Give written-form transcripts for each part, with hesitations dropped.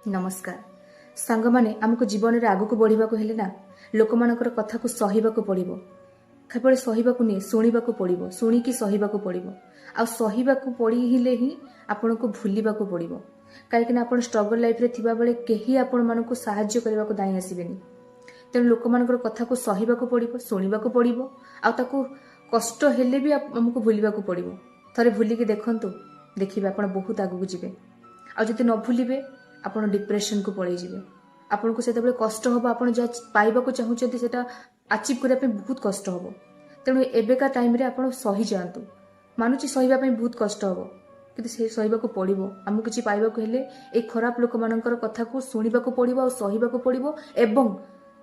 नमस्कार सांग माने आमको जीवन में आगक बढ़ा ना लोक मानकर कथा को सहीबाक पड़ो केवल सहीबाक नहीं शुणा पड़ो शुणिकी सहीबाक पड़ो आ सहीबाक पड़े ही आपण को भूलवाक पड़ो कहीं आप स्ट्रगल लाइफ रे थिबा बेले केही आपण मानकु साहाय्य करने को दाई आसबेनी तेणु लोक मानकर कथा को सहीबाक पड़ो शुणा पड़ो आ कष्ट हेले भी आमको भूलवाक पड़ो थरे भूलिकी देखंतु देखिए आप बहुत आगक जी आदि न भूलिबे आपण डिप्रेशन को पड़े जाए आपन को से कष्ट हम आप पाइबा चाहते से अचीव करने बहुत कष्ट हम तेणु एवेका टाइम आप सही जातु मानुची सहीवाई बहुत कष्ट हम कि सहीबा पड़ो आमको किसी पाइबा ये खराब लोक मानकर कथा को शुणा पड़ो और सहीबा पड़ो एवं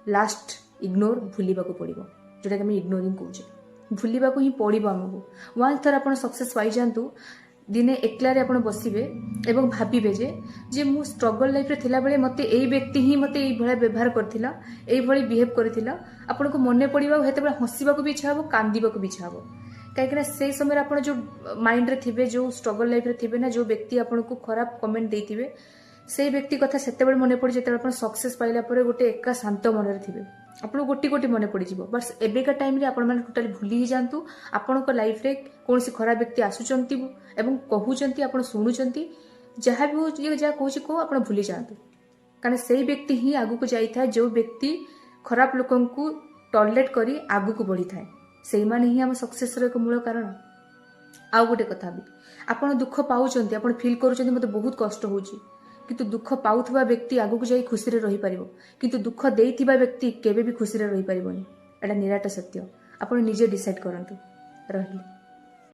लास्ट इग्नोर भूलवा पड़ो जोटा कि इग्नोरिंग कहे भूलवा ही पड़ो आमको वन थर आप सक्सेस पाई जातु दिने एकलारे आपण बसिबे एवं भाबिबे जे मु स्ट्रगल लाइफ रे थिला बेले मते एई व्यक्ति ही मते एई भळे व्यवहार करथिला एई भळे बिहेव करथिला आपण को मने पड़िबा हेते बेले हसीबा को भी इच्छा हो कांदीबा को भी इच्छा हो कहीं से समय आपण जो माइंड रे थिबे जो स्ट्रगल लाइफ रे थिबे ना जो व्यक्ति आपण को खराब कमेंट देथिबे से व्यक्ति कथा सेते बेले मने पड़ी जेते आपण सक्सेस पाइला परे गोटे एका शांत मन रे थिबे आपन गोटी गोटी मन पड़ जाव बस एवेका टाइम रे आपण माने टोटली भूली ही जातु आपण लाइफ रे कौन खराब व्यक्ति आसुचंती एवं कहउचंती आपण शुणुचंती जहाँ भी हो जहाँ कहूँ कहो आप भूली जातु कारण से व्यक्ति ही आगु को जाए जो व्यक्ति खराब लोक टॉलरेट करी आगु को बढ़ी थाए से माने ही आम सक्सेस एक मूल कारण आउ गोटे कथा भी आपण दुख पाउचंती आपण फील करूचंती मते बहुत कष्ट होउची किंतु दुख पाउथबा व्यक्ति आगु को जाई खुशी रे रही परिबो किंतु दुख देइथिबा व्यक्ति केबे भी खुशी रे रही परिबोनी एटा निराट सत्य आपण निजे डिसाइड करंतु रही।